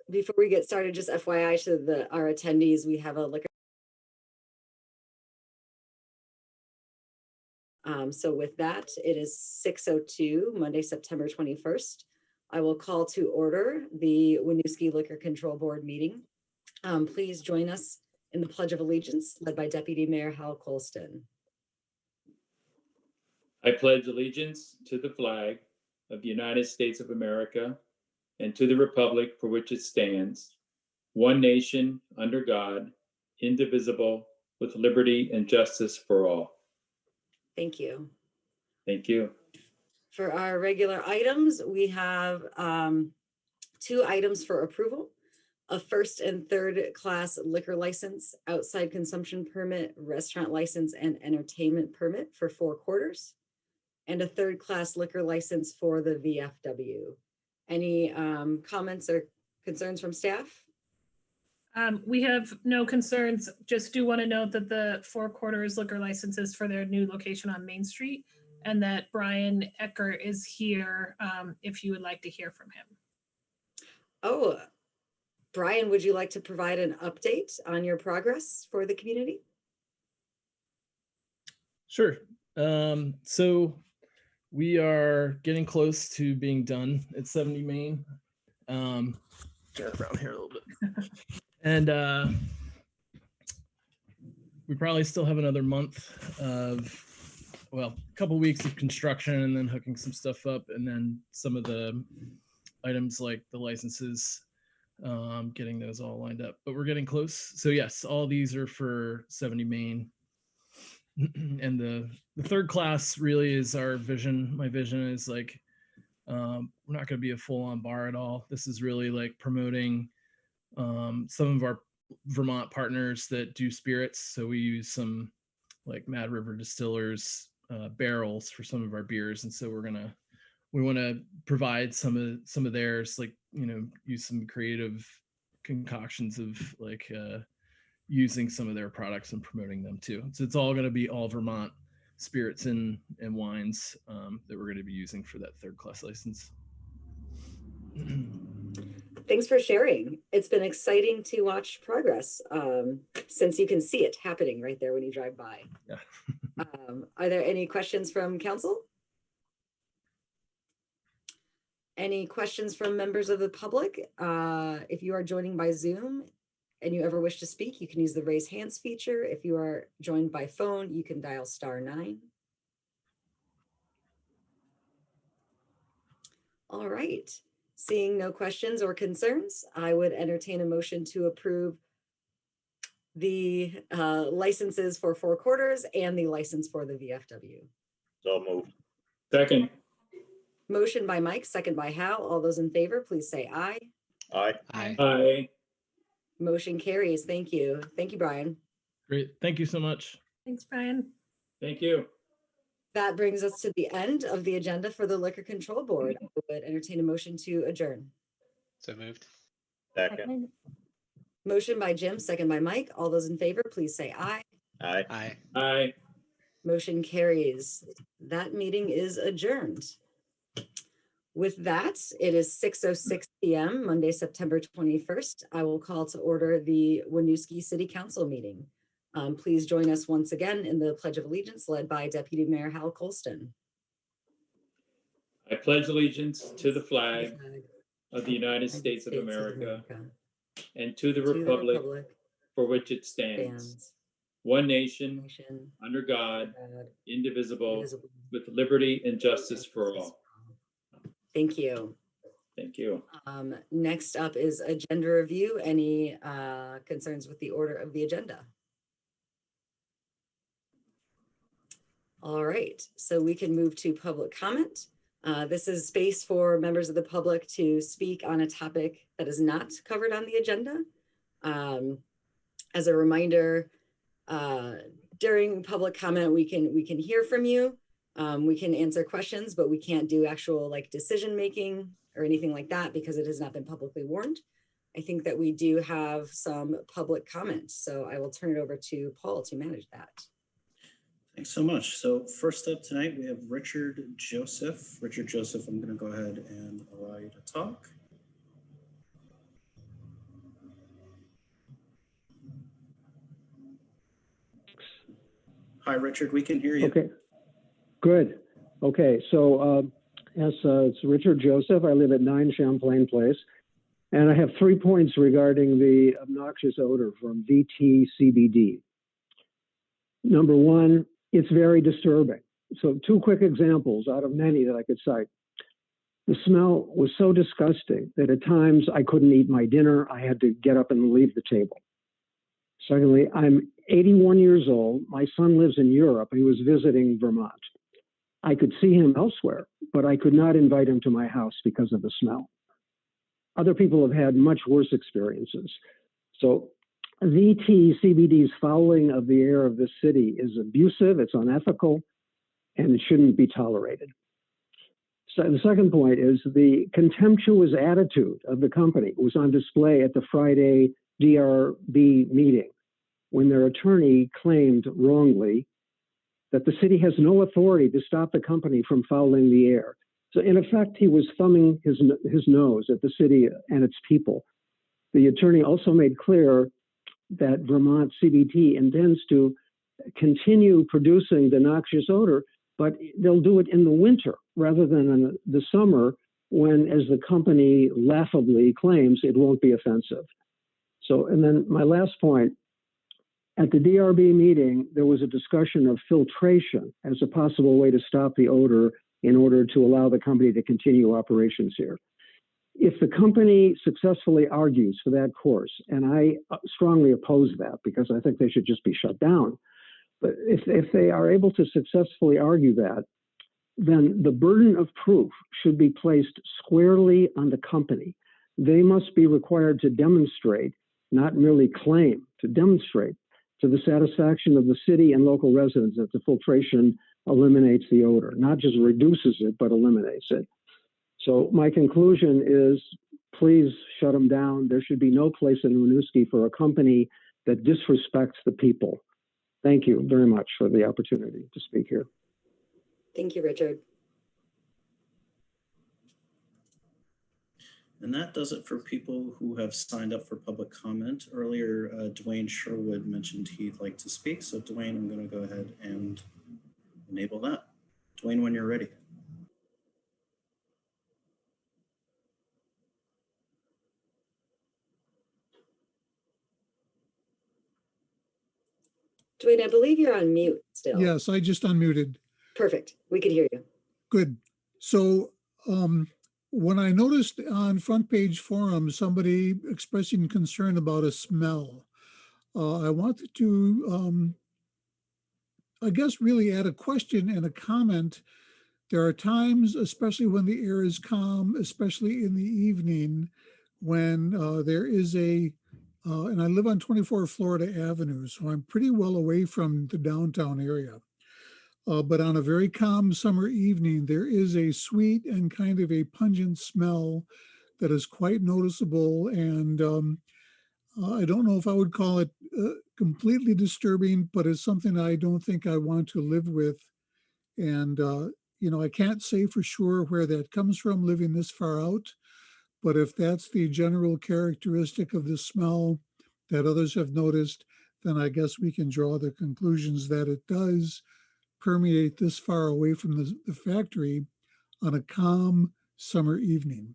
Before we get started, just FYI to our attendees, we have a liquor. So with that, it is 6:02, Monday, September 21st. I will call to order the Winooski Liquor Control Board meeting. Please join us in the Pledge of Allegiance, led by Deputy Mayor Hal Colston. I pledge allegiance to the flag of the United States of America and to the republic for which it stands, one nation, under God, indivisible, with liberty and justice for all. Thank you. Thank you. For our regular items, we have 2 items for approval: a first and third class liquor license, outside consumption permit, restaurant license, and entertainment permit for 4 quarters, and a third class liquor license for the VFW. Any comments or concerns from staff? We have no concerns. Just do want to note that the 4 quarters liquor licenses for their new location on Main Street, and that Brian Ecker is here if you would like to hear from him. Oh, Brian, would you like to provide an update on your progress for the community? Sure. So we are getting close to being done at 70 Main. Get around here a little bit. And we probably still have another month of a couple weeks of construction and then hooking some stuff up, and then some of the items like the licenses, getting those all lined up. But we're getting close. So yes, all these are for 70 Main. And the third class really is our vision. My vision is like, we're not going to be a full-on bar at all. This is really like promoting some of our Vermont partners that do spirits. So we use some like Mad River Distillers barrels for some of our beers, and so we want to provide some of theirs, like, you know, use some creative concoctions of like using some of their products and promoting them too. So it's all going to be all Vermont spirits and wines that we're going to be using for that third class license. Thanks for sharing. It's been exciting to watch progress since you can see it happening right there when you drive by. Yeah. Are there any questions from council? Any questions from members of the public? If you are joining by Zoom and you ever wish to speak, you can use the raise hands feature. If you are joined by phone, you can dial *9. All right. Seeing no questions or concerns, I would entertain a motion to approve the licenses for Four Quarters and the license for the VFW. So moved. Second. Motion by Mike, second by Hal. All those in favor, please say aye. Aye. Aye. Aye. Motion carries. Thank you. Thank you, Brian. Great. Thank you so much. Thanks, Brian. Thank you. That brings us to the end of the agenda for the Liquor Control Board. I would entertain a motion to adjourn. So moved. Second. Motion by Jim, second by Mike. All those in favor, please say aye. Aye. Aye. Aye. Motion carries. That meeting is adjourned. With that, it is 6:06 p.m., Monday, September 21st. I will call to order the Winooski City Council meeting. Please join us once again in the Pledge of Allegiance led by Deputy Mayor Hal Colston. I pledge allegiance to the flag of the United States of America and to the republic for which it stands, one nation, under God, indivisible, with liberty and justice for all. Thank you. Thank you. Next up is agenda review. Any concerns with the order of the agenda? All right, so we can move to public comment. This is space for members of the public to speak on a topic that is not covered on the agenda. As a reminder, during public comment, we can hear from you. We can answer questions, but we can't do actual like decision making or anything like that because it has not been publicly warned. I think that we do have some public comments, so I will turn it over to Paul to manage that. Thanks so much. So first up tonight, we have Richard Joseph. Richard Joseph, I'm going to go ahead and allow you to talk. Hi, Richard, we can hear you. Okay, good. Okay, so it's Richard Joseph. I live at 9 Champlain Place, and I have 3 points regarding the obnoxious odor from VT CBD. Number one, it's very disturbing. So 2 quick examples out of many that I could cite. The smell was so disgusting that at times I couldn't eat my dinner. I had to get up and leave the table. Secondly, I'm 81 years old. My son lives in Europe. He was visiting Vermont. I could see him elsewhere, but I could not invite him to my house because of the smell. Other people have had much worse experiences. So VT CBD's fouling of the air of this city is abusive, it's unethical, and it shouldn't be tolerated. So the second point is the contemptuous attitude of the company was on display at the Friday DRB meeting when their attorney claimed wrongly that the city has no authority to stop the company from fouling the air. So in effect, he was thumbing his nose at the city and its people. The attorney also made clear that Vermont CBD intends to continue producing the noxious odor, but they'll do it in the winter rather than in the summer when, as the company laughably claims, it won't be offensive. So, and then my last point, At the DRB meeting, there was a discussion of filtration as a possible way to stop the odor in order to allow the company to continue operations here. If the company successfully argues for that course, and I strongly oppose that because I think they should just be shut down, but if they are able to successfully argue that, then the burden of proof should be placed squarely on the company. They must be required to demonstrate, not merely claim, to demonstrate to the satisfaction of the city and local residents that the filtration eliminates the odor, not just reduces it, but eliminates it. So my conclusion is, please shut them down. There should be no place in Winooski for a company that disrespects the people. Thank you very much for the opportunity to speak here. Thank you, Richard. And that does it for people who have signed up for public comment. Earlier, Dwayne Sherwood mentioned he'd like to speak. So Dwayne, I'm going to go ahead and enable that. Dwayne, when you're ready. Dwayne, I believe you're on mute still. Yes, I just unmuted. Perfect. We can hear you. Good. So when I noticed on front page forum, somebody expressing concern about a smell, I wanted to, I guess, really add a question and a comment. There are times, especially when the air is calm, especially in the evening, when there is and I live on 24 Florida Avenue, so I'm pretty well away from the downtown area. But on a very calm summer evening, there is a sweet and kind of a pungent smell that is quite noticeable. And I don't know if I would call it completely disturbing, but it's something I don't think I want to live with. And, I can't say for sure where that comes from living this far out. But if that's the general characteristic of the smell that others have noticed, then I guess we can draw the conclusions that it does permeate this far away from the factory on a calm summer evening.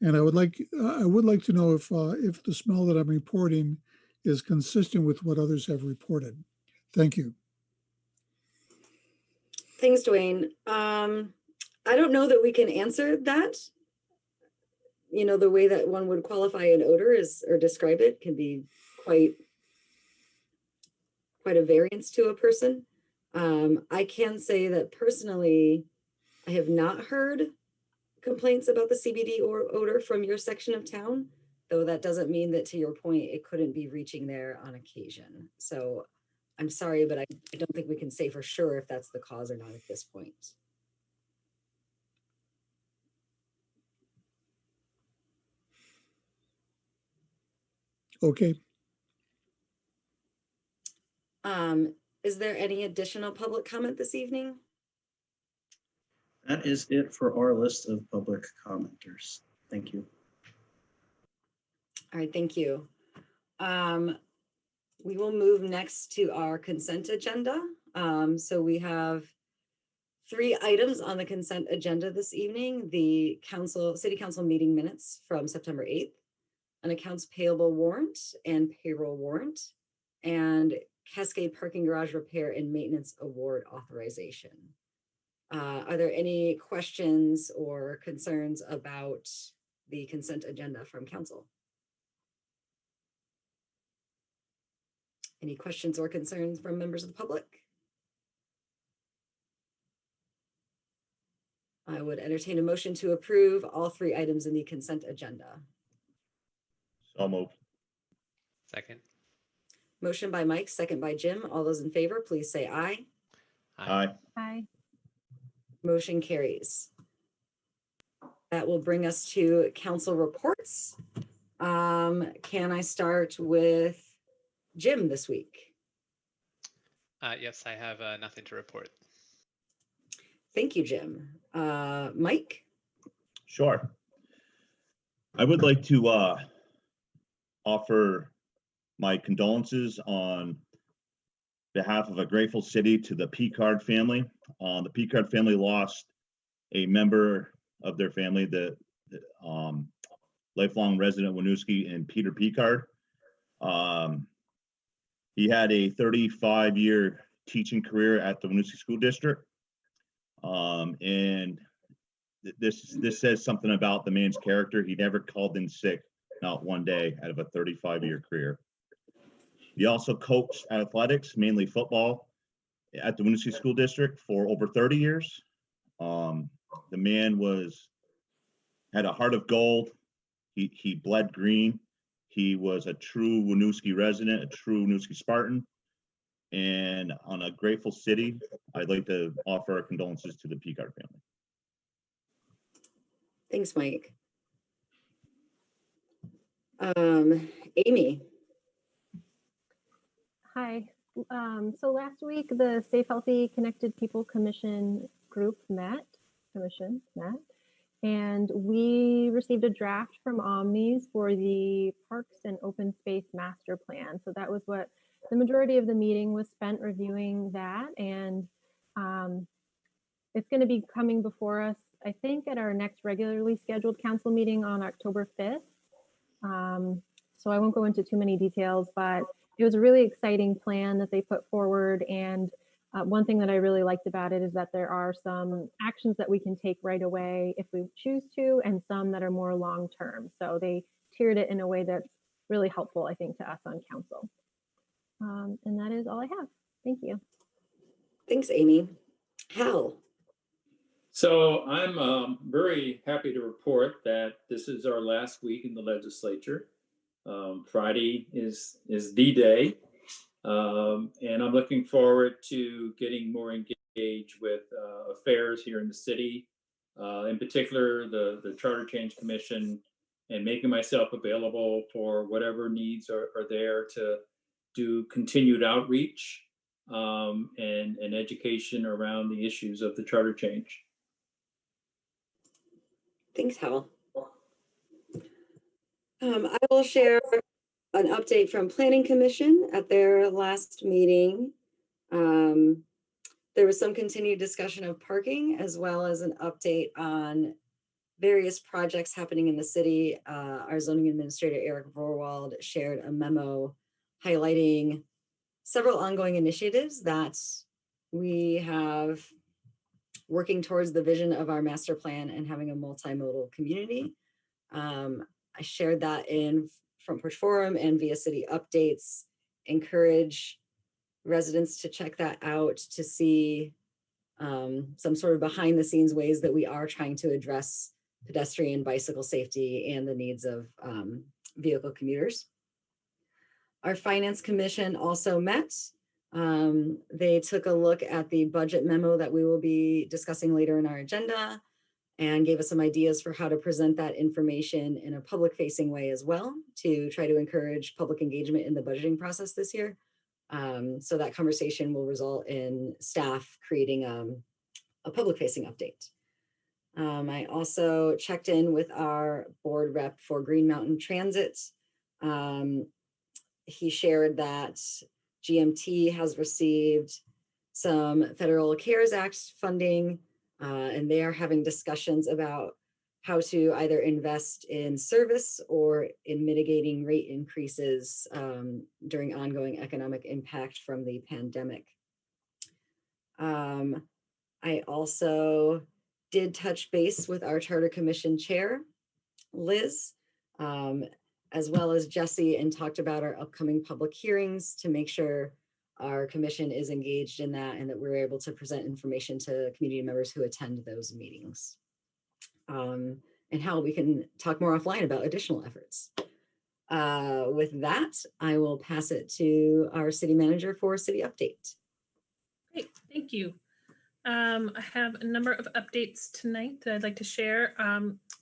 And I would like to know if the smell that I'm reporting is consistent with what others have reported. Thank you. Thanks, Dwayne. I don't know that we can answer that. The way that one would qualify an odor or describe it can be quite a variance to a person. I can say that personally, I have not heard complaints about the CBD odor from your section of town, though that doesn't mean that, to your point, it couldn't be reaching there on occasion. So I'm sorry, but I don't think we can say for sure if that's the cause or not at this point. Okay. Is there any additional public comment this evening? That is it for our list of public commenters. Thank you. All right, thank you. We will move next to our consent agenda. So we have 3 items on the consent agenda this evening: the city council meeting minutes from September 8th, an accounts payable warrant and payroll warrant, and Cascade Parking Garage Repair and Maintenance Award authorization. Are there any questions or concerns about the consent agenda from council? Any questions or concerns from members of the public? I would entertain a motion to approve all 3 items in the consent agenda. So moved. Second. Motion by Mike, second by Jim. All those in favor, please say aye. Aye. Aye. Motion carries. That will bring us to council reports. Can I start with Jim this week? Yes, I have nothing to report. Thank you, Jim. Mike? Sure. I would like to offer my condolences on behalf of a grateful city to the Picard family. The Picard family lost a member of their family, the lifelong resident Winooski and Peter Picard. He had a 35-year teaching career at the Winooski School District. And this says something about the man's character. He never called in sick, not one day out of a 35-year career. He also coached athletics, mainly football, at the Winooski School District for over 30 years. The man had a heart of gold. He bled green. He was a true Winooski resident, a true Winooski Spartan. And on a grateful city, I'd like to offer our condolences to the Picard family. Thanks, Mike. Amy. Hi. So last week, the Safe, Healthy, Connected People Commission group met, and we received a draft from Omnis for the Parks and Open Space Master Plan. So that was what the majority of the meeting was spent reviewing that. And it's going to be coming before us, I think, at our next regularly scheduled council meeting on October 5th. So I won't go into too many details, but it was a really exciting plan that they put forward. And one thing that I really liked about it is that there are some actions that we can take right away if we choose to, and some that are more long-term. So they tiered it in a way that's really helpful, I think, to us on council. And that is all I have. Thank you. Thanks, Amy. Hal. So I'm very happy to report that this is our last week in the legislature. Friday is the day, and I'm looking forward to getting more engaged with affairs here in the city, in particular the Charter Change Commission, and making myself available for whatever needs are there to do continued outreach and education around the issues of the charter change. Thanks, Hal. I will share an update from Planning Commission at their last meeting. There was some continued discussion of parking, as well as an update on various projects happening in the city. Our zoning administrator, Eric Vorwald, shared a memo highlighting several ongoing initiatives that we have working towards the vision of our master plan and having a multimodal community. I shared that in Front Porch Forum and via city updates. Encourage residents to check that out to see some sort of behind the scenes ways that we are trying to address pedestrian bicycle safety and the needs of vehicle commuters. Our Finance Commission also met. They took a look at the budget memo that we will be discussing later in our agenda and gave us some ideas for how to present that information in a public facing way as well, to try to encourage public engagement in the budgeting process this year. So that conversation will result in staff creating a public facing update. I also checked in with our board rep for Green Mountain Transit. He shared that GMT has received some federal CARES Act funding, and they are having discussions about how to either invest in service or in mitigating rate increases during ongoing economic impact from the pandemic. I also did touch base with our Charter Commission chair, Liz, as well as Jesse, and talked about our upcoming public hearings to make sure our commission is engaged in that and that we're able to present information to community members who attend those meetings. And how we can talk more offline about additional efforts. With that, I will pass it to our city manager for city update. Great, thank you. I have a number of updates tonight that I'd like to share.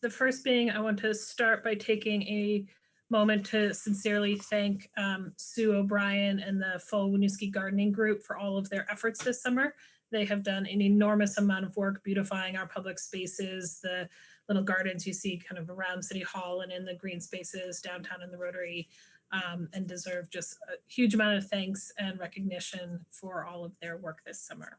The first being, I want to start by taking a moment to sincerely thank Sue O'Brien and the full Winooski Gardening Group for all of their efforts this summer. They have done an enormous amount of work beautifying our public spaces, the little gardens you see kind of around City Hall and in the green spaces downtown in the Rotary, and deserve just a huge amount of thanks and recognition for all of their work this summer.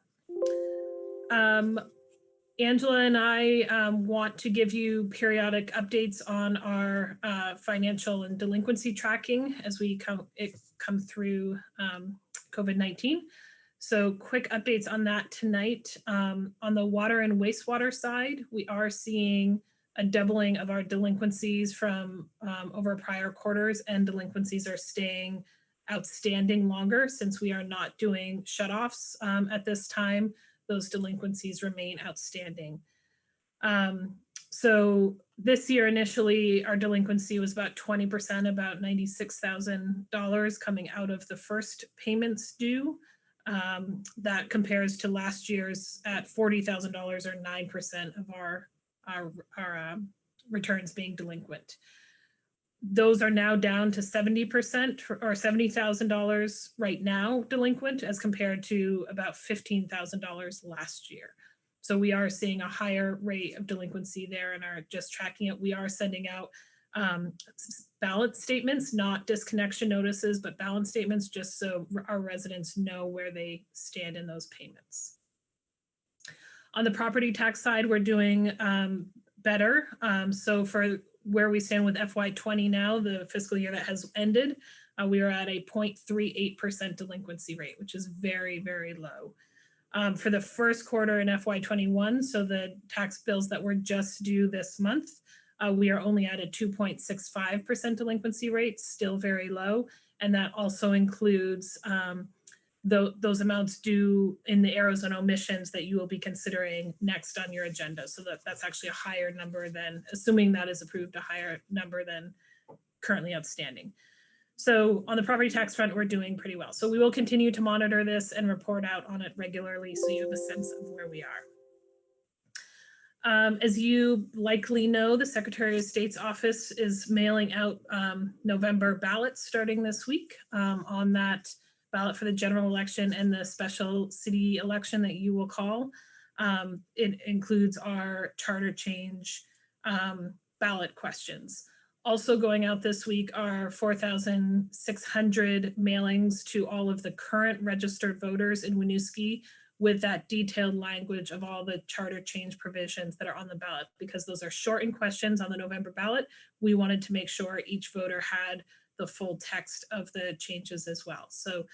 Angela and I want to give you periodic updates on our financial and delinquency tracking as we come through COVID-19. So quick updates on that tonight. On the water and wastewater side, we are seeing a doubling of our delinquencies from over prior quarters, and delinquencies are staying outstanding longer since we are not doing shutoffs at this time. Those delinquencies remain outstanding. So this year, initially, our delinquency was about 20%, about $96,000 coming out of the first payments due. That compares to last year's at $40,000 or 9% of our returns being delinquent. Those are now down to 70% or $70,000 right now delinquent, as compared to about $15,000 last year. So we are seeing a higher rate of delinquency there and are just tracking it. We are sending out balance statements, not disconnection notices, but balance statements, just so our residents know where they stand in those payments. On the property tax side, we're doing better. So for where we stand with FY20 now, the fiscal year that has ended, we are at a 0.38% delinquency rate, which is very, very low. For the first quarter in FY21, so the tax bills that were just due this month, we are only at a 2.65% delinquency rate, still very low. And that also includes those amounts due in the errors and omissions that you will be considering next on your agenda. So that's actually a higher number than, assuming that is approved, a higher number than currently outstanding. So on the property tax front, we're doing pretty well. So we will continue to monitor this and report out on it regularly so you have a sense of where we are. As you likely know, the Secretary of State's office is mailing out November ballots starting this week. On that ballot for the general election and the special city election that you will call, it includes our charter change ballot questions. Also going out this week are 4,600 mailings to all of the current registered voters in Winooski with that detailed language of all the charter change provisions that are on the ballot, because those are shortened questions on the November ballot. We wanted to make sure each voter had the full text of the changes as well. So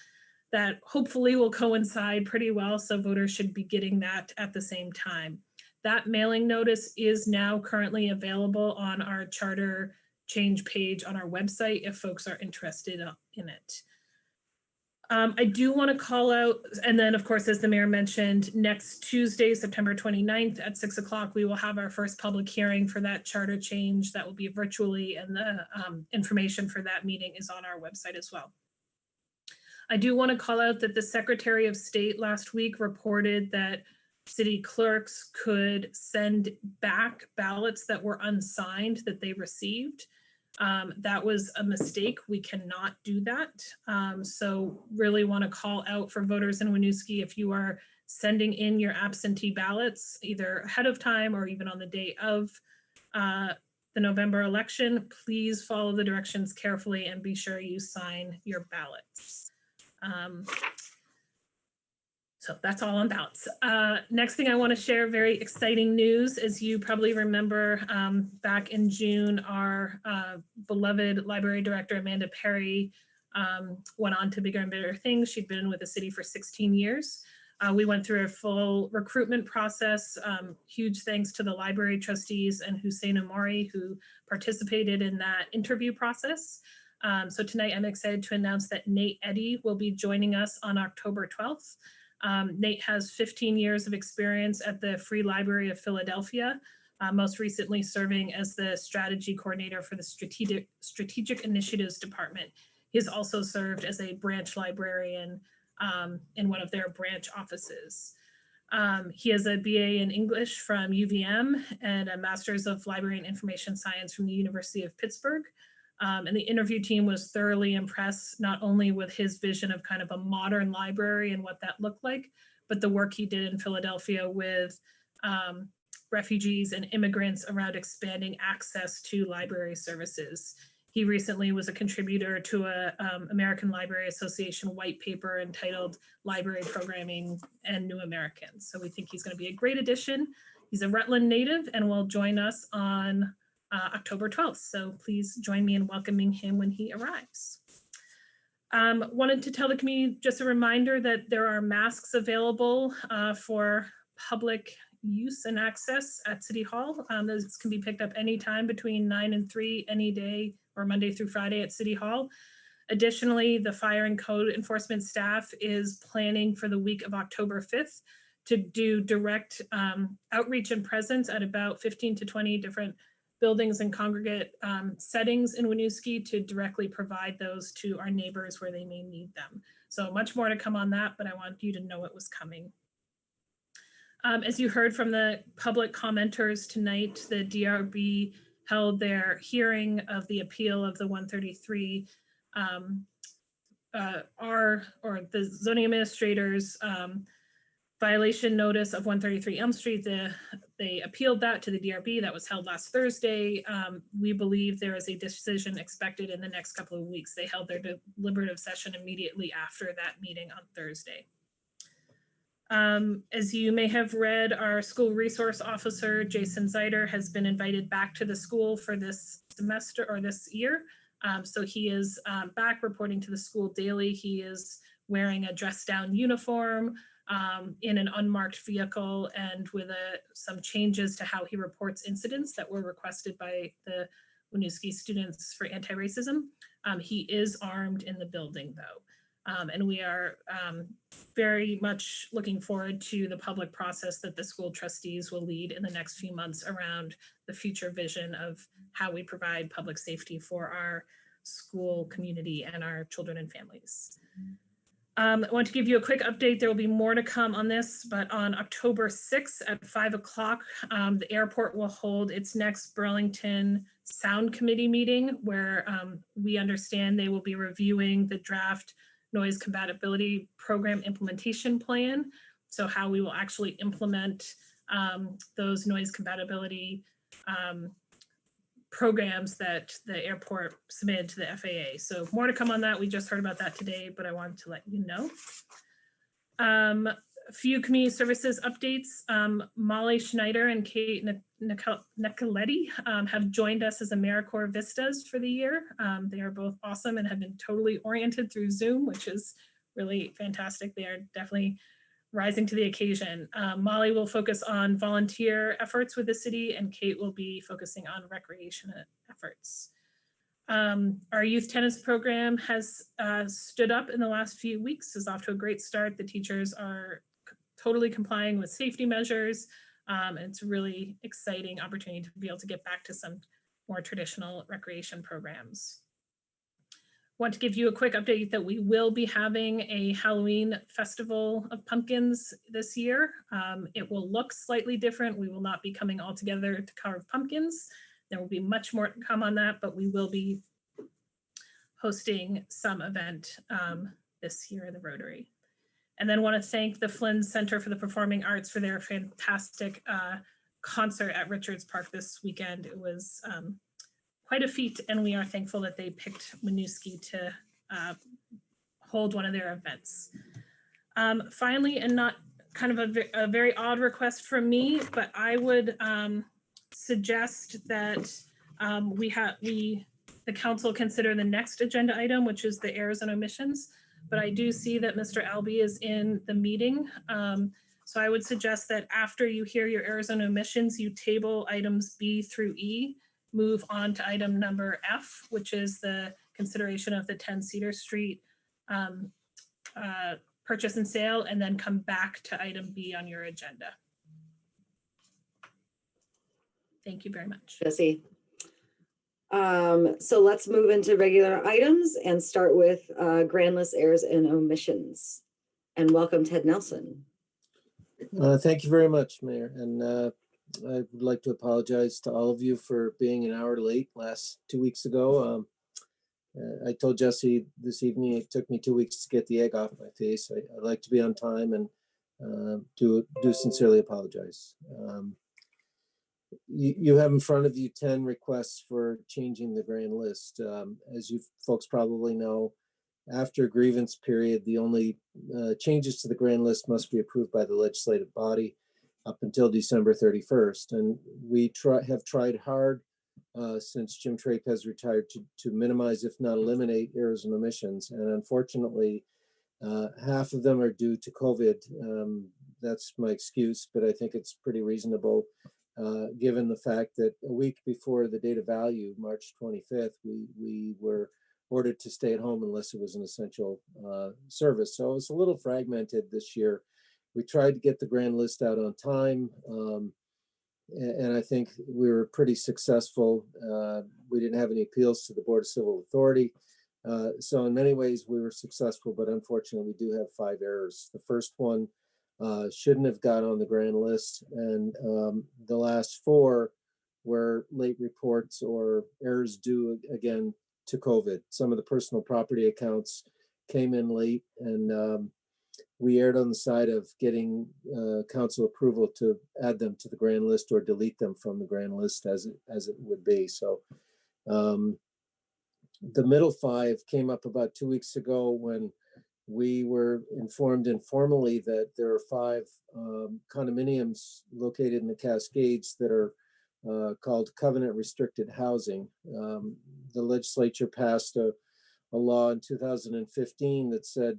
that hopefully will coincide pretty well. So voters should be getting that at the same time. That mailing notice is now currently available on our charter change page on our website if folks are interested in it. I do want to call out, and then of course, as the mayor mentioned, next Tuesday, September 29th at 6 o'clock, we will have our first public hearing for that charter change. That will be virtually, and the information for that meeting is on our website as well. I do want to call out that the Secretary of State last week reported that city clerks could send back ballots that were unsigned that they received. That was a mistake. We cannot do that. So really want to call out for voters in Winooski, if you are sending in your absentee ballots either ahead of time or even on the day of the November election, please follow the directions carefully and be sure you sign your ballots. So that's all on ballots. Next thing I want to share, very exciting news. As you probably remember, back in June, our beloved library director, Amanda Perry, went on to bigger and better things. She'd been with the city for 16 years. We went through a full recruitment process. Huge thanks to the library trustees and Hussein Amari, who participated in that interview process. So tonight I'm excited to announce that Nate Eddy will be joining us on October 12th. Nate has 15 years of experience at the Free Library of Philadelphia, most recently serving as the strategy coordinator for the Strategic Initiatives Department. He has also served as a branch librarian in one of their branch offices. He has a BA in English from UVM and a Master's of Library and Information Science from the University of Pittsburgh. And the interview team was thoroughly impressed, not only with his vision of kind of a modern library and what that looked like, but the work he did in Philadelphia with refugees and immigrants around expanding access to library services. He recently was a contributor to a American Library Association white paper entitled Library Programming and New Americans. So we think he's going to be a great addition. He's a Rutland native and will join us on October 12th. So please join me in welcoming him when he arrives. Wanted to tell the community just a reminder that there are masks available for public use and access at City Hall. Those can be picked up anytime between 9 and 3 any day or Monday through Friday at City Hall. Additionally, the fire and code enforcement staff is planning for the week of October 5th to do direct outreach and presence at about 15 to 20 different buildings and congregate settings in Winooski to directly provide those to our neighbors where they may need them. So much more to come on that, but I want you to know it was coming. As you heard from the public commenters tonight, the DRB held their hearing of the appeal of the 133 the zoning administrator's violation notice of 133 Elm Street. They appealed that to the DRB. That was held last Thursday. We believe there is a decision expected in the next couple of weeks. They held their deliberative session immediately after that meeting on Thursday. As you may have read, our school resource officer, Jason Zeiter, has been invited back to the school for this semester or this year. So he is back reporting to the school daily. He is wearing a dress down uniform in an unmarked vehicle and with some changes to how he reports incidents that were requested by the Winooski Students for Anti-Racism. He is armed in the building though. And we are very much looking forward to the public process that the school trustees will lead in the next few months around the future vision of how we provide public safety for our school community and our children and families. I want to give you a quick update. There will be more to come on this, but on October 6th at 5 o'clock, the airport will hold its next Burlington Sound Committee meeting where we understand they will be reviewing the draft noise compatibility program implementation plan. So how we will actually implement those noise compatibility programs that the airport submitted to the FAA. So more to come on that. We just heard about that today, but I wanted to let you know. A few community services updates. Molly Schneider and Kate Nicoletti have joined us as AmeriCorps Vistas for the year. They are both awesome and have been totally oriented through Zoom, which is really fantastic. They are definitely rising to the occasion. Molly will focus on volunteer efforts with the city and Kate will be focusing on recreation efforts. Our youth tennis program has stood up in the last few weeks, is off to a great start. The teachers are totally complying with safety measures. It's a really exciting opportunity to be able to get back to some more traditional recreation programs. Want to give you a quick update that we will be having a Halloween festival of pumpkins this year. It will look slightly different. We will not be coming all together to carve pumpkins. There will be much more to come on that, but we will be hosting some event this year in the Rotary. And then want to thank the Flynn Center for the Performing Arts for their fantastic concert at Richards Park this weekend. It was quite a feat, and we are thankful that they picked Winooski to hold one of their events. Finally, and not kind of a very odd request from me, but I would suggest that the council consider the next agenda item, which is the errors and omissions. But I do see that Mr. Albee is in the meeting. So I would suggest that after you hear your errors and omissions, you table items B through E, move on to item number F, which is the consideration of the 10 Cedar Street purchase and sale, and then come back to item B on your agenda. Thank you very much. Jesse. So let's move into regular items and start with grand list errors and omissions. And welcome Ted Nelson. Thank you very much, Mayor. And I would like to apologize to all of you for being an hour late last 2 weeks ago. I told Jesse this evening it took me 2 weeks to get the egg off my face. I like to be on time and do sincerely apologize. You have in front of you 10 requests for changing the grand list. As you folks probably know, after a grievance period, the only changes to the grand list must be approved by the legislative body. up until December 31st. And we have tried hard since Jim Trape has retired to minimize, if not eliminate, errors and omissions. And unfortunately, half of them are due to COVID. That's my excuse, but I think it's pretty reasonable given the fact that a week before the date of value, March 25th, we were ordered to stay at home unless it was an essential service. So it's a little fragmented this year. We tried to get the grand list out on time, and I think we were pretty successful. We didn't have any appeals to the Board of Civil Authority. So in many ways we were successful, but unfortunately we do have 5 errors. The first one shouldn't have got on the grand list, and the last 4 were late reports or errors due again to COVID. Some of the personal property accounts came in late, and we erred on the side of getting council approval to add them to the grand list or delete them from the grand list as it would be. So the middle 5 came up about 2 weeks ago when we were informed informally that there are 5 condominiums located in the Cascades that are called covenant restricted housing. The legislature passed a law in 2015 that said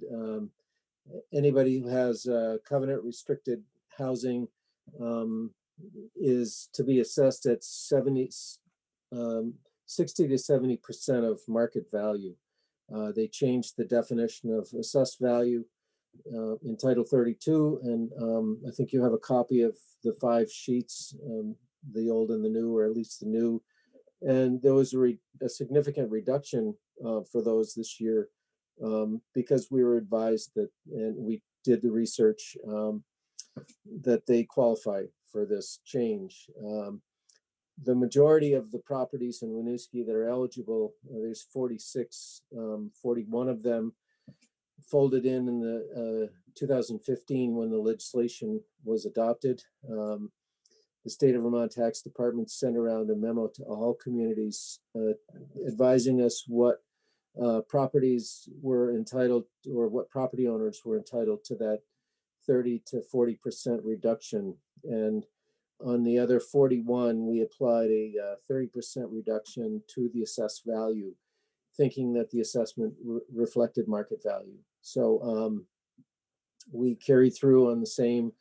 anybody who has covenant restricted housing is to be assessed at 60 to 70% of market value. They changed the definition of assessed value in Title 32, and I think you have a copy of the 5 sheets, the old and the new, or at least the new. And there was a significant reduction for those this year because we were advised that, and we did the research, that they qualify for this change. The majority of the properties in Winooski that are eligible, there's 46, 41 of them folded in the 2015 when the legislation was adopted. The state of Vermont Tax Department sent around a memo to all communities advising us what properties were entitled, or what property owners were entitled to that 30 to 40% reduction. And on the other 41, we applied a 30% reduction to the assessed value, thinking that the assessment reflected market value. So we carried through on the same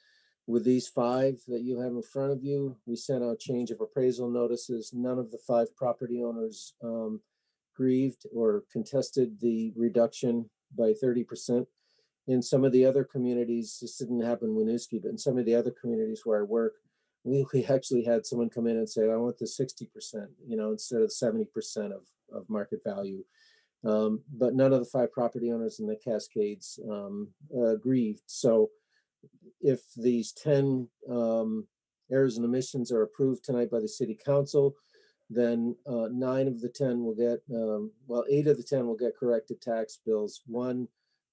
with these 5 that you have in front of you. We sent out change of appraisal notices. None of the 5 property owners grieved or contested the reduction by 30%. In some of the other communities, this didn't happen in Winooski, but in some of the other communities where I work, we actually had someone come in and say, I want the 60%, instead of 70% of market value. But none of the 5 property owners in the Cascades grieved. So if these 10 errors and omissions are approved tonight by the city council, then 9 of the 10 will get, 8 of the 10 will get corrected tax bills. 1,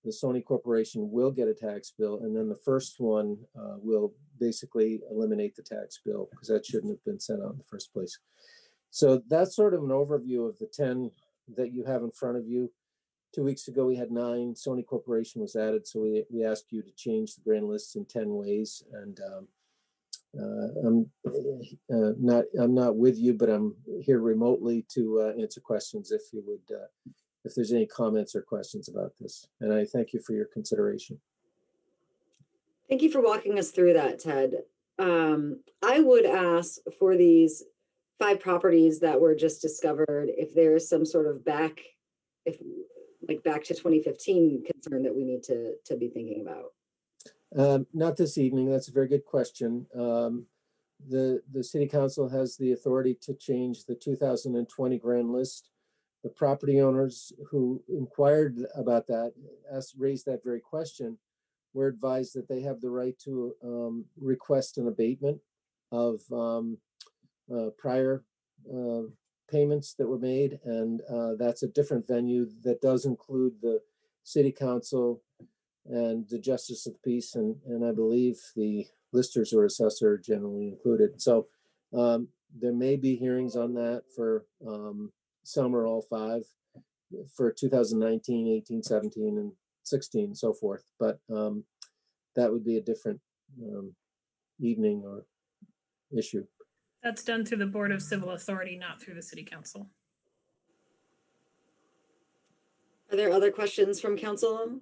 the Sony Corporation will get a tax bill, and then the first one will basically eliminate the tax bill because that shouldn't have been sent out in the first place. So that's sort of an overview of the 10 that you have in front of you. 2 weeks ago, we had 9. Sony Corporation was added, so we asked you to change the grand list in 10 ways. And I'm not with you, but I'm here remotely to answer questions if you would, if there's any comments or questions about this. And I thank you for your consideration. Thank you for walking us through that, Ted. I would ask for these 5 properties that were just discovered, if there's some sort of back to 2015 concern that we need to be thinking about. Not this evening. That's a very good question. The city council has the authority to change the 2020 grand list. The property owners who inquired about that, raised that very question, were advised that they have the right to request an abatement of prior payments that were made, and that's a different venue that does include the city council and the justice of the peace, and I believe the listers or assessor are generally included. So there may be hearings on that for some or all 5 for 2019, 18, 17, and 16, and so forth. But that would be a different evening or issue. That's done through the Board of Civil Authority, not through the City Council. Are there other questions from council?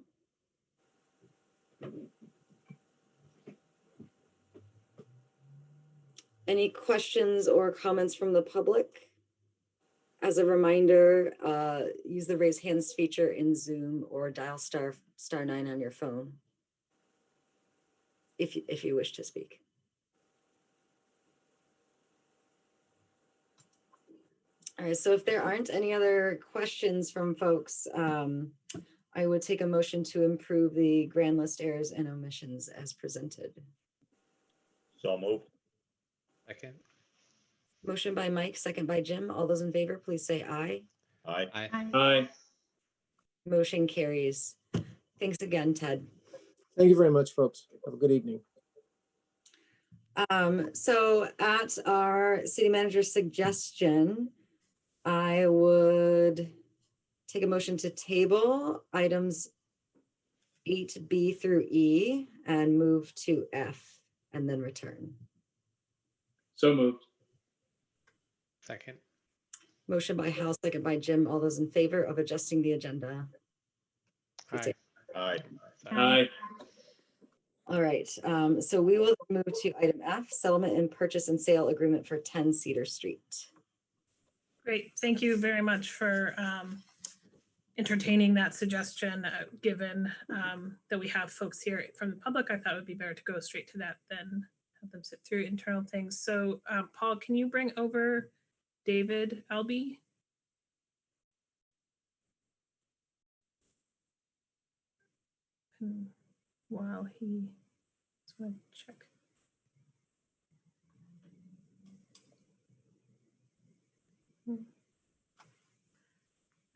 Any questions or comments from the public? As a reminder, use the raise hands feature in Zoom or dial *9 on your phone if you wish to speak. All right, so if there aren't any other questions from folks, I would take a motion to approve the grand list errors and omissions as presented. So moved. Second. Motion by Mike, second by Jim. All those in favor, please say aye. Aye. Aye. Aye. Motion carries. Thanks again, Ted. Thank you very much, folks. Have a good evening. So at our city manager's suggestion, I would take a motion to table items 8B through E and move to F and then return. So moved. Second. Motion by Hal, second by Jim. All those in favor of adjusting the agenda? Aye. Aye. Sorry. Aye. All right, so we will move to item F, settlement and purchase and sale agreement for 10 Cedar Street. Great, thank you very much for entertaining that suggestion. Given that we have folks here from the public, I thought it would be better to go straight to that than have them sit through internal things. So Paul, can you bring over David Albee? While he, just want to check.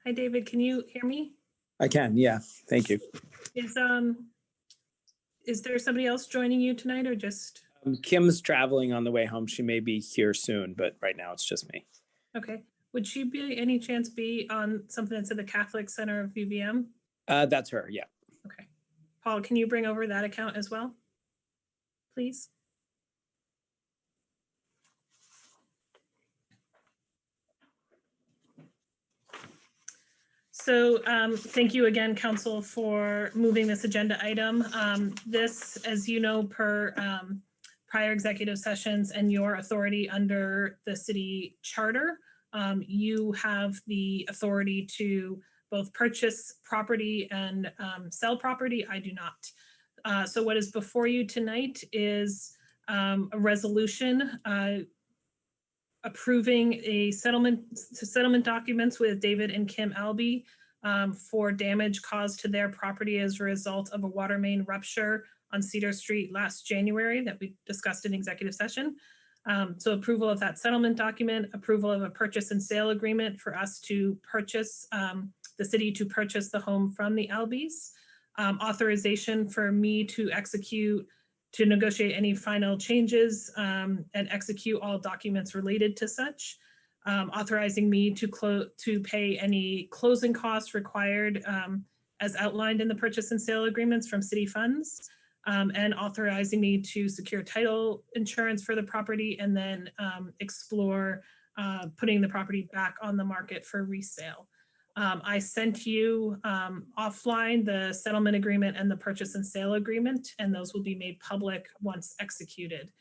Hi, David, can you hear me? I can, yeah, thank you. Is there somebody else joining you tonight or just? Kim's traveling on the way home. She may be here soon, but right now it's just me. Okay, would she be any chance be on something that's at the Catholic Center of UVM? That's her, yeah. Okay. Paul, can you bring over that account as well, please? So thank you again, Council, for moving this agenda item. This, as you know, per prior executive sessions and your authority under the city charter, you have the authority to both purchase property and sell property. I do not. So what is before you tonight is a resolution approving a settlement documents with David and Kim Albee for damage caused to their property as a result of a water main rupture on Cedar Street last January that we discussed in executive session. So approval of that settlement document, approval of a purchase and sale agreement for us to purchase, the city to purchase the home from the Albees, authorization for me to execute, to negotiate any final changes and execute all documents related to such, authorizing me to pay any closing costs required as outlined in the purchase and sale agreements from city funds, and authorizing me to secure title insurance for the property and then explore putting the property back on the market for resale. I sent you offline the settlement agreement and the purchase and sale agreement, and those will be made public once executed.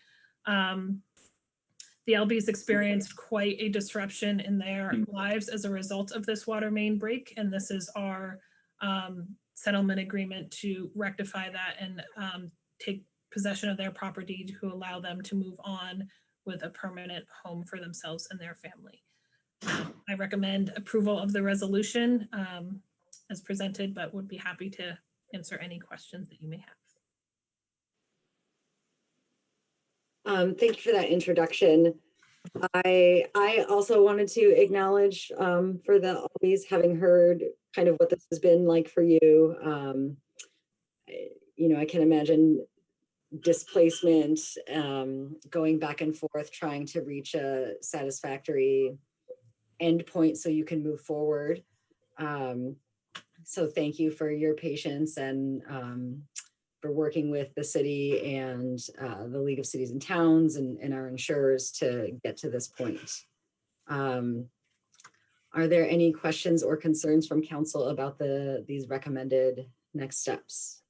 The Albees experienced quite a disruption in their lives as a result of this water main break, and this is our settlement agreement to rectify that and take possession of their property to allow them to move on with a permanent home for themselves and their family. I recommend approval of the resolution as presented, but would be happy to answer any questions that you may have. Thank you for that introduction. I also wanted to acknowledge for the Albees, having heard kind of what this has been like for you. You know, I can imagine displacement, going back and forth, trying to reach a satisfactory endpoint so you can move forward. So thank you for your patience and for working with the city and the League of Cities and Towns and our insurers to get to this point. Are there any questions or concerns from council about these recommended next steps?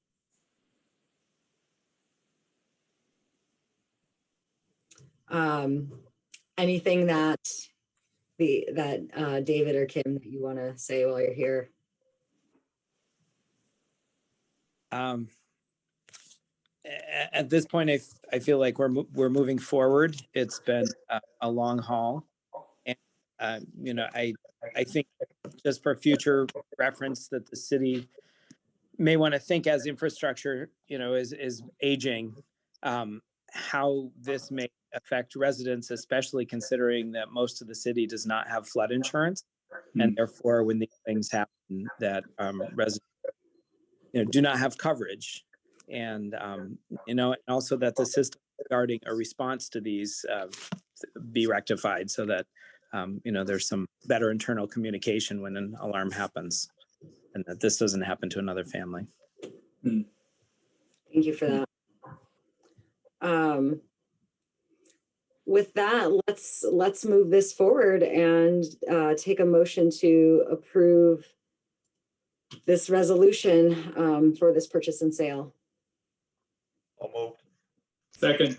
Anything that David or Kim that you want to say while you're here? At this point, I feel like we're moving forward. It's been a long haul, and you know, I think just for future reference that the city may want to think as infrastructure, you know, is aging, how this may affect residents, especially considering that most of the city does not have flood insurance, and therefore, when these things happen, that residents, you know, do not have coverage, and you know, and also that the system regarding a response to these be rectified, so that you know, there's some better internal communication when an alarm happens, and that this doesn't happen to another family. Thank you for that. With that, let's move this forward and take a motion to approve this resolution for this purchase and sale. I'll move. Second.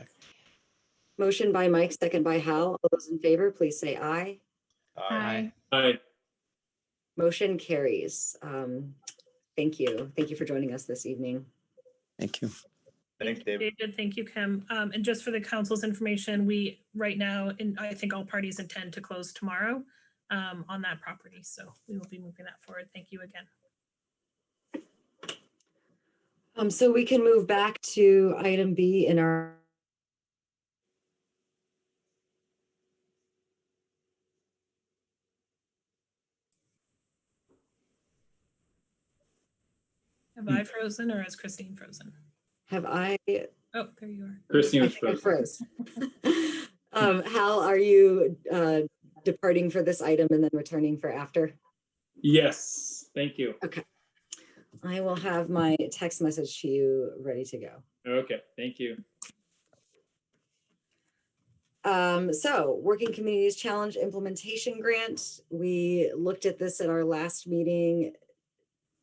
Motion by Mike, second by Hal. All those in favor, please say aye. Aye. Aye. Motion carries. Thank you. Thank you for joining us this evening. Thank you. Thanks, Thank you, David. Thank you, Kim. And just for the council's information, we right now, I think all parties intend to close tomorrow on that property. So we will be moving that forward. Thank you again. So we can move back to item B in our Have I frozen or is Christine frozen? have I Oh, there you are. Christine I was think I first. froze. Hal, are you departing for this item and then returning for after? Yes, thank you. Okay. I will have my text message to you ready to go. Okay, thank you. So Working Communities Challenge Implementation Grant. We looked at this at our last meeting.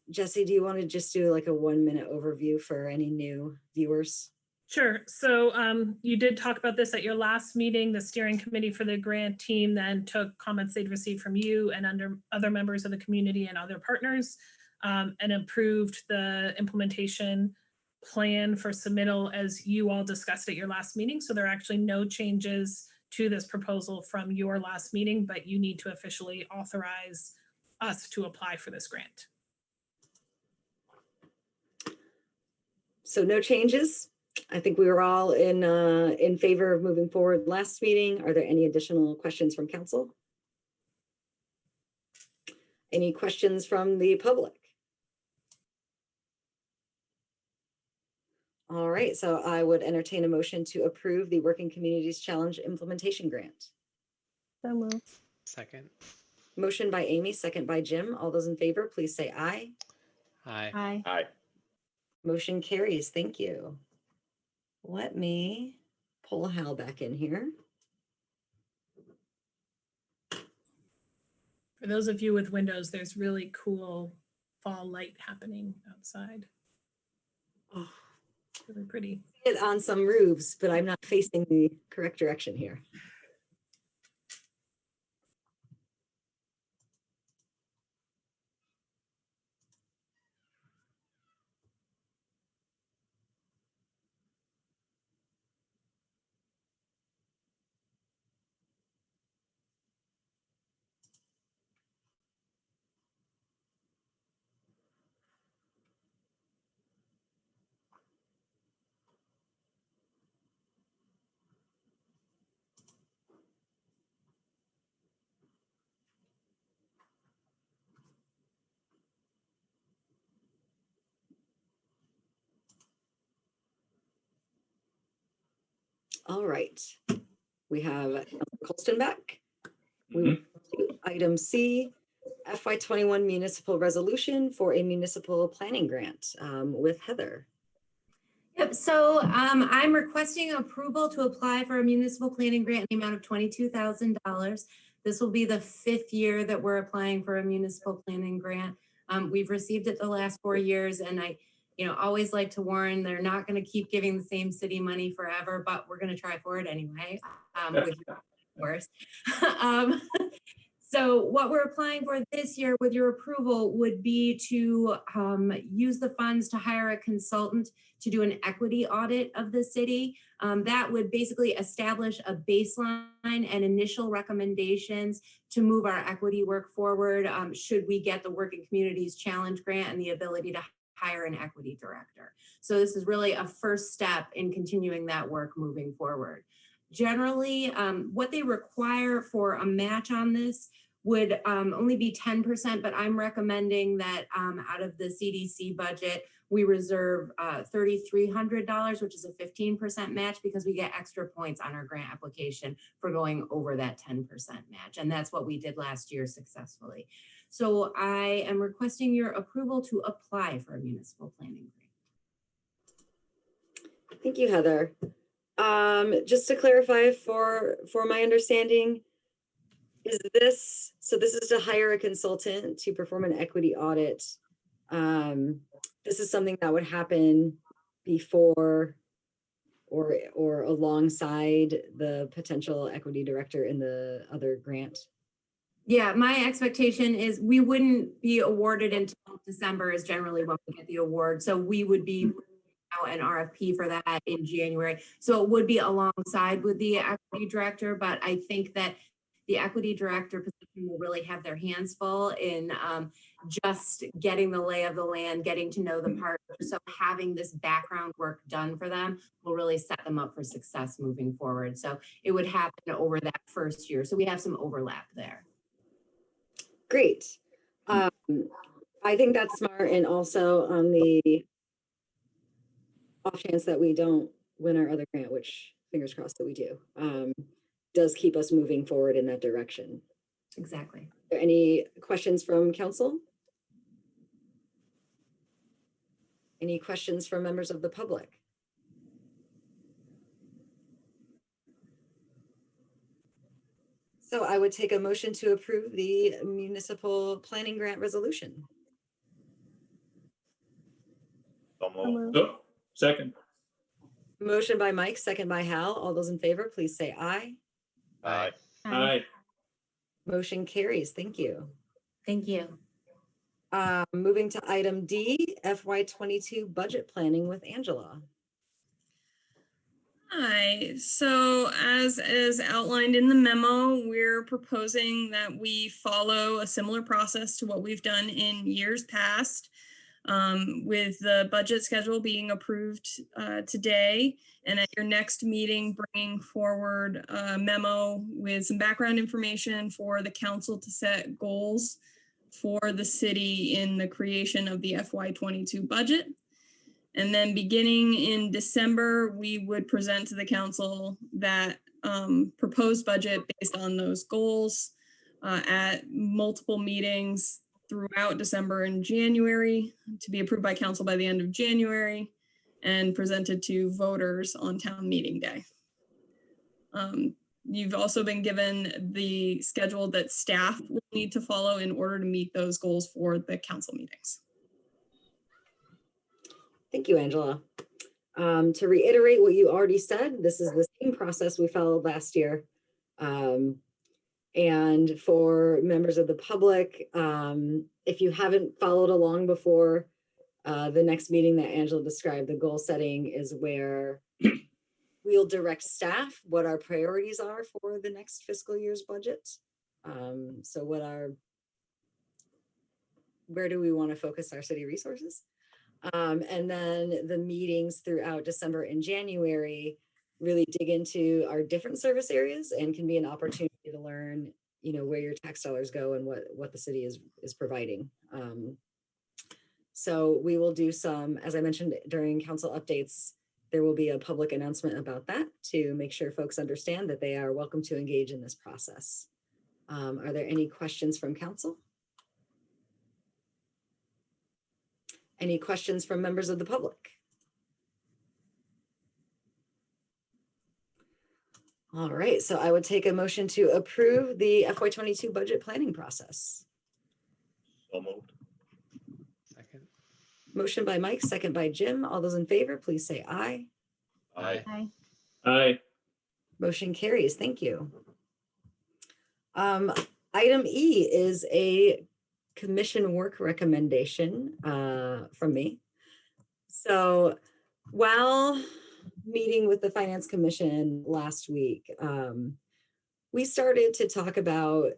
Jesse, do you want to just do like a 1-minute overview for any new viewers? Sure. So you did talk about this at your last meeting. The steering committee for the grant team then took comments they'd received from you and under other members of the community and other partners and approved the implementation plan for submittal as you all discussed at your last meeting. So there are actually no changes to this proposal from your last meeting, but you need to officially authorize us to apply for this grant. So no changes. I think we were all in favor of moving forward last meeting. Are there any additional questions from council? Any questions from the public? All right, so I would entertain a motion to approve the Working Communities Challenge Implementation Grant. So moved. Second. Motion by Amy, second by Jim. All those in favor, please say aye. Aye. Aye. Aye. Motion carries. Thank you. Let me pull Hal back in here. For those of you with windows, there's really cool fall light happening outside. Oh, Really pretty. it on some roofs, but I'm not facing the correct direction here. All right, we have Colston back. We will do item C, FY21 municipal resolution for a municipal planning grant with Heather. Yep, so I'm requesting approval to apply for a municipal planning grant in the amount of $22,000. This will be the 5th year that we're applying for a municipal planning grant. We've received it the last 4 years, and I always like to warn, they're not going to keep giving the same city money forever, but we're going to try for it anyway, with your, of course. So what we're applying for this year with your approval would be to use the funds to hire a consultant to do an equity audit of the city. That would basically establish a baseline and initial recommendations to move our equity work forward should we get the Working Communities Challenge grant and the ability to hire an equity director. So this is really a first step in continuing that work moving forward. Generally, what they require for a match on this would only be 10%, but I'm recommending that out of the CDC budget, we reserve $3,300, which is a 15% match, because we get extra points on our grant application for going over that 10% match. And that's what we did last year successfully. So I am requesting your approval to apply for a municipal planning grant. Thank you, Heather. Just to clarify for my understanding, is this, so this is to hire a consultant to perform an equity audit. This is something that would happen before or alongside the potential equity director in the other grant? Yeah, my expectation is we wouldn't be awarded until December is generally when we get the award. So we would be out an RFP for that in January. So it would be alongside with the equity director, but I think that the equity director position will really have their hands full in just getting the lay of the land, getting to know the partners. So having this background work done for them will really set them up for success moving forward. So it would happen over that first year. So we have some overlap there. Great. I think that's smart, and also on the off chance that we don't win our other grant, which fingers crossed that we do, does keep us moving forward in that direction. Exactly. Are there any questions from council? Any questions from members of the public? So I would take a motion to approve the municipal planning grant resolution. Oh, second. Motion by Mike, second by Hal. All those in favor, please say aye. Aye. Aye. Motion carries. Thank you. Thank you. Moving to item D, FY22 budget planning with Angela. Hi, so as is outlined in the memo, we're proposing that we follow a similar process to what we've done in years past, with the budget schedule being approved today, and at your next meeting, bringing forward a memo with some background information for the council to set goals for the city in the creation of the FY22 budget. And then beginning in December, we would present to the council that proposed budget based on those goals at multiple meetings throughout December and January to be approved by council by the end of January and presented to voters on town meeting day. You've also been given the schedule that staff will need to follow in order to meet those goals for the council meetings. Thank you, Angela. To reiterate what you already said, this is the same process we followed last year. And for members of the public, if you haven't followed along before, the next meeting that Angela described, the goal setting, is where we'll direct staff what our priorities are for the next fiscal year's budget. So where do we want to focus our city resources? And then the meetings throughout December and January really dig into our different service areas and can be an opportunity to learn, where your tax dollars go and what the city is providing. So we will do some, as I mentioned during council updates, there will be a public announcement about that to make sure folks understand that they are welcome to engage in this process. Are there any questions from council? Any questions from members of the public? All right, so I would take a motion to approve the FY22 budget planning process. So moved. Second. Motion by Mike, second by Jim. All those in favor, please say aye. Aye. Aye. Aye. Motion carries. Thank you. Item E is a commission work recommendation from me. So while meeting with the Finance Commission last week, we started to talk about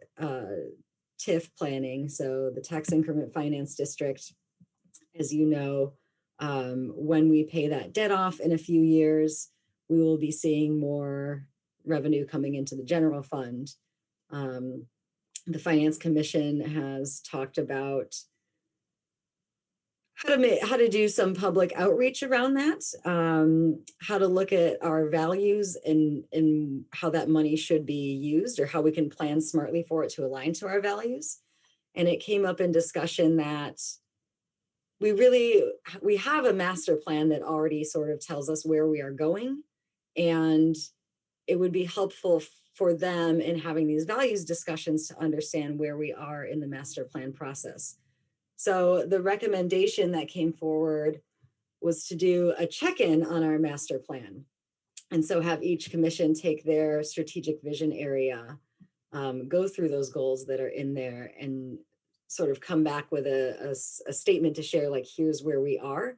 TIF planning, so the Tax Increment Finance District. As you know, when we pay that debt off in a few years, we will be seeing more revenue coming into the general fund. The Finance Commission has talked about how to do some public outreach around that, how to look at our values and how that money should be used, or how we can plan smartly for it to align to our values. And it came up in discussion that we have a master plan that already sort of tells us where we are going, and it would be helpful for them in having these values discussions to understand where we are in the master plan process. So the recommendation that came forward was to do a check-in on our master plan. And so have each commission take their strategic vision area, go through those goals that are in there, and sort of come back with a statement to share, like, here's where we are.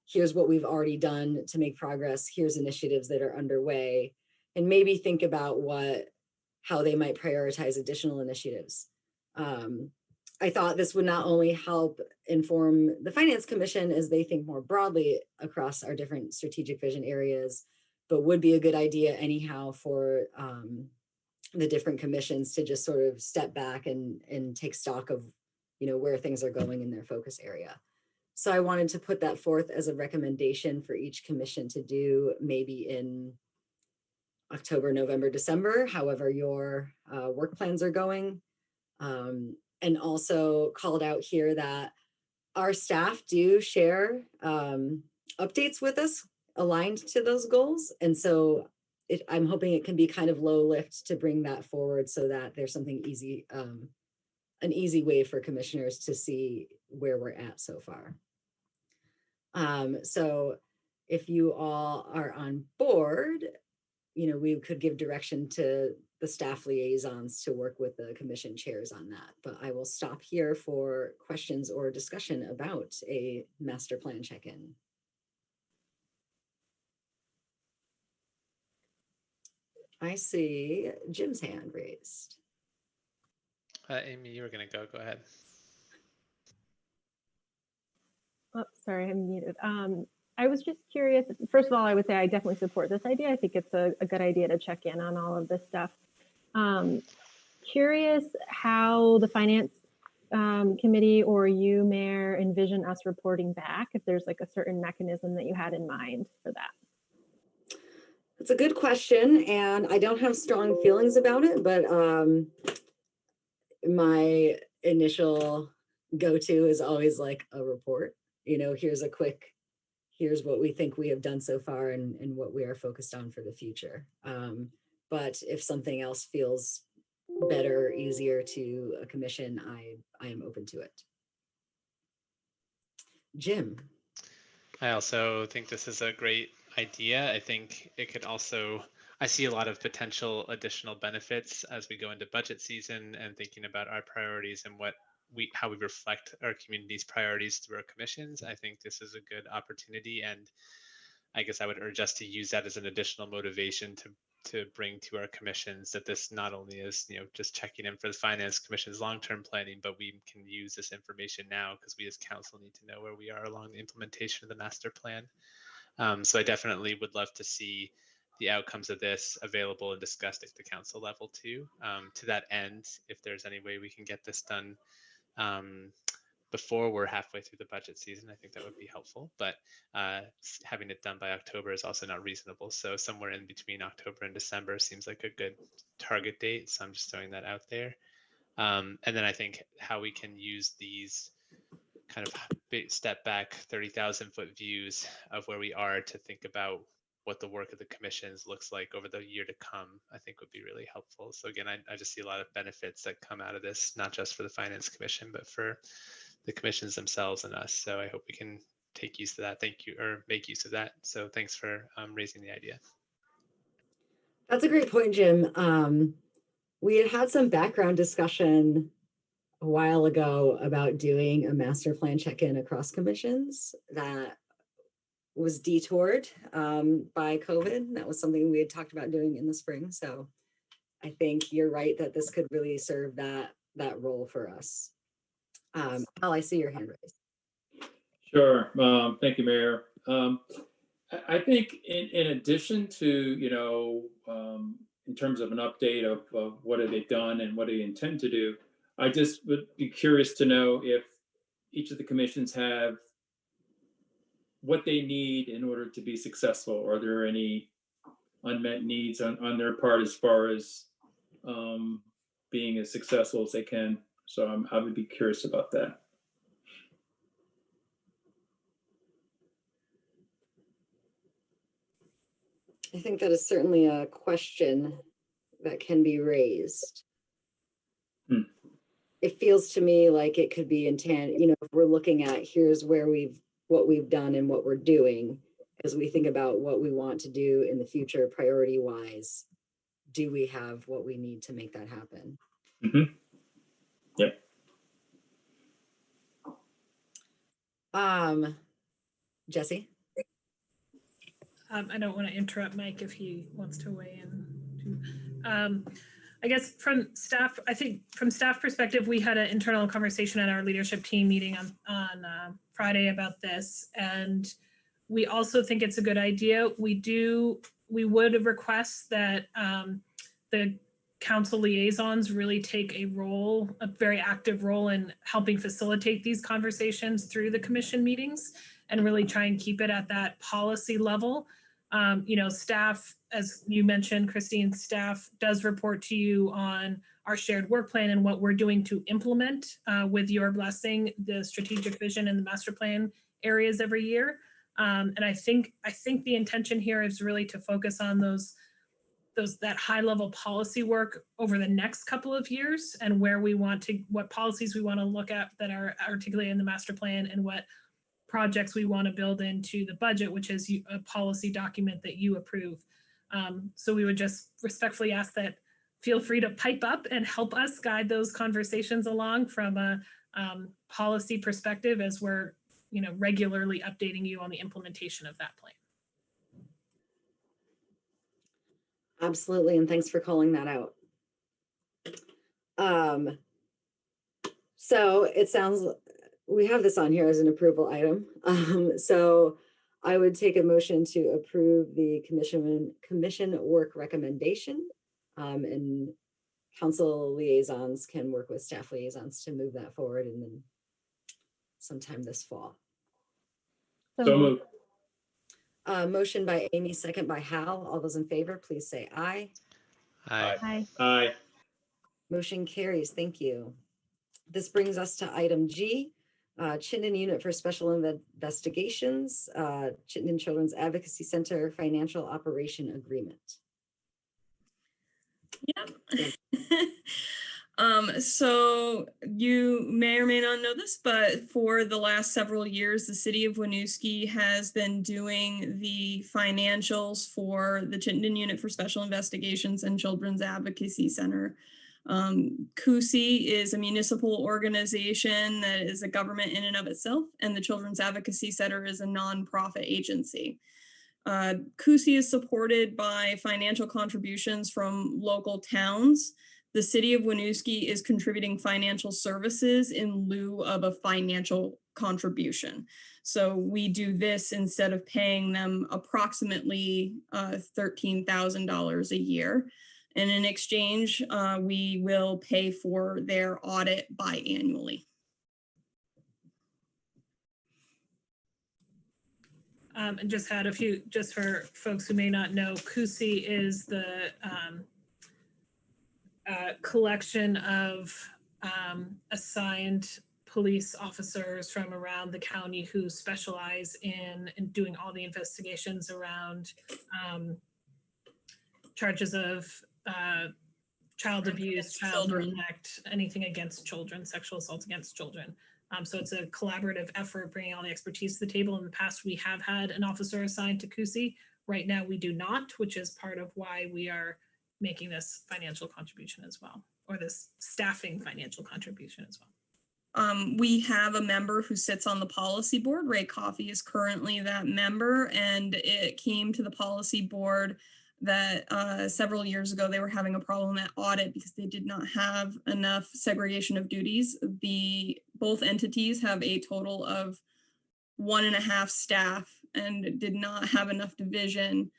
Here's what we've already done to make progress. Here's initiatives that are underway, and maybe think about how they might prioritize additional initiatives. I thought this would not only help inform the Finance Commission as they think more broadly across our different strategic vision areas, but would be a good idea anyhow for the different commissions to just sort of step back and take stock of, where things are going in their focus area. So I wanted to put that forth as a recommendation for each commission to do, maybe in October, November, December, however your work plans are going. And also called out here that our staff do share updates with us aligned to those goals. And so I'm hoping it can be kind of low lift to bring that forward so that there's something easy, an easy way for commissioners to see where we're at so far. So if you all are on board, we could give direction to the staff liaisons to work with the commission chairs on that. But I will stop here for questions or discussion about a master plan check-in. I see Jim's hand raised. Amy, you were going to go ahead. Oh, sorry, I'm muted. I was just curious. First of all, I would say I definitely support this idea. I think it's a good idea to check in on all of this stuff. Curious how the Finance Committee or you, Mayor, envision us reporting back, if there's like a certain mechanism that you had in mind for that. That's a good question, and I don't have strong feelings about it, but my initial go-to is always like a report. Here's what we think we have done so far and what we are focused on for the future. But if something else feels better, easier to a commission, I am open to it. Jim. I also think this is a great idea. I think it could also, I see a lot of potential additional benefits as we go into budget season and thinking about our priorities and how we reflect our community's priorities through our commissions. I think this is a good opportunity, and I guess I would urge us to use that as an additional motivation to bring to our commissions that this not only is just checking in for the Finance Commission's long-term planning, but we can use this information now because we as council need to know where we are along the implementation of the master plan. So I definitely would love to see the outcomes of this available and discussed at the council level too. To that end, if there's any way we can get this done before we're halfway through the budget season, I think that would be helpful. But having it done by October is also not reasonable. So somewhere in between October and December seems like a good target date. So I'm just throwing that out there. And then I think how we can use these kind of big step back 30,000 foot views of where we are to think about what the work of the commissions looks like over the year to come, I think would be really helpful. So again, I just see a lot of benefits that come out of this, not just for the Finance Commission, but for the commissions themselves and us. So I hope we can take use of that. Thank you, or make use of that. So thanks for raising the idea. That's a great point, Jim. We had some background discussion a while ago about doing a master plan check-in across commissions that was detoured by COVID. That was something we had talked about doing in the spring. So I think you're right that this could really serve that role for us. Al, I see your hand raised. Sure. Thank you, Mayor. I think in addition to, in terms of an update of what have they done and what do they intend to do, I just would be curious to know if each of the commissions have what they need in order to be successful. Are there any unmet needs on their part as far as being as successful as they can? So I would be curious about that. I think that is certainly a question that can be raised. It feels to me like it could be intent, if we're looking at here's where what we've done and what we're doing as we think about what we want to do in the future, priority wise, do we have what we need to make that happen? Mm-hmm. Yep. Jesse? I don't want to interrupt Mike if he wants to weigh in. I guess from staff perspective, we had an internal conversation at our leadership team meeting on Friday about this. And we also think it's a good idea. We would request that the council liaisons really take a very active role in helping facilitate these conversations through the commission meetings and really try and keep it at that policy level. Staff, as you mentioned, Christine, staff does report to you on our shared work plan and what we're doing to implement with your blessing, the strategic vision and the master plan areas every year. And I think the intention here is really to focus on that high level policy work over the next couple of years and what policies we want to look at that are articulated in the master plan and what projects we want to build into the budget, which is a policy document that you approve. So we would just respectfully ask that feel free to pipe up and help us guide those conversations along from a policy perspective as we're regularly updating you on the implementation of that plan. Absolutely, and thanks for calling that out. So it sounds we have this on here as an approval item. So I would take a motion to approve the commission work recommendation, and council liaisons can work with staff liaisons to move that forward and then sometime this fall. So moved. Motion by Amy, second by Hal. All those in favor, please say aye. Aye. Aye. Motion carries. Thank you. This brings us to item G, Chittenden Unit for Special Investigations, Chittenden Children's Advocacy Center Financial Operation Agreement. Yep. So you may or may not know this, but for the last several years, the city of Winooski has been doing the financials for the Chittenden Unit for Special Investigations and Children's Advocacy Center. CUSI is a municipal organization that is a government in and of itself, and the Children's Advocacy Center is a nonprofit agency. CUSI is supported by financial contributions from local towns. The city of Winooski is contributing financial services in lieu of a financial contribution. So we do this instead of paying them approximately $13,000 a year. And in exchange, we will pay for their audit biannually. And just had a few, just for folks who may not know, CUSI is the collection of assigned police officers from around the county who specialize in doing all the investigations around charges of child abuse, child neglect, anything against children, sexual assault against children. So it's a collaborative effort, bringing all the expertise to the table. In the past, we have had an officer assigned to Kusi. Right now, we do not, which is part of why we are making this financial contribution as well, or this staffing financial contribution as well. We have a member who sits on the policy board. Ray Coffey is currently that member, and it came to the policy board that several years ago they were having a problem at audit because they did not have enough segregation of duties. Both entities have a total of 1.5 staff and did not have enough division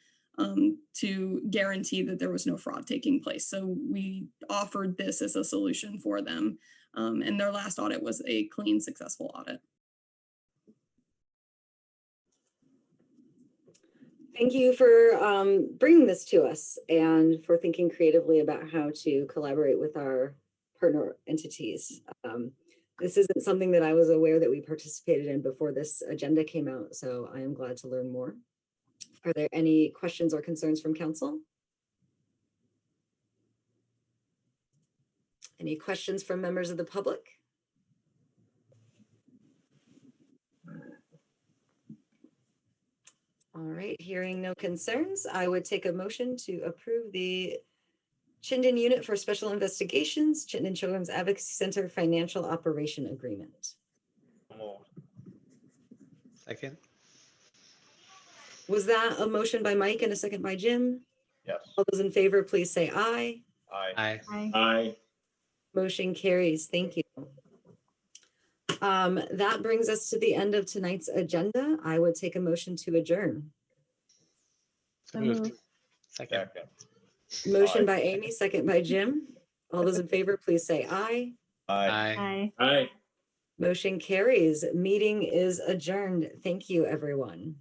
to guarantee that there was no fraud taking place. So we offered this as a solution for them. And their last audit was a clean, successful audit. Thank you for bringing this to us and for thinking creatively about how to collaborate with our partner entities. This isn't something that I was aware that we participated in before this agenda came out, so I am glad to learn more. Are there any questions or concerns from council? Any questions from members of the public? All right, hearing no concerns, I would take a motion to approve the Chittenden Unit for Special Investigations, Chittenden Children's Advocacy Center Financial Operation Agreement. Second. Was that a motion by Mike and a second by Jim? Yes. All those in favor, please say aye. Aye. Aye. Aye. Motion carries. Thank you. That brings us to the end of tonight's agenda. I would take a motion to adjourn. So moved. Second. Motion Aye. by Amy, second by Jim. All those in favor, please say aye. Aye. Aye. Motion carries. Meeting is adjourned. Thank you, everyone.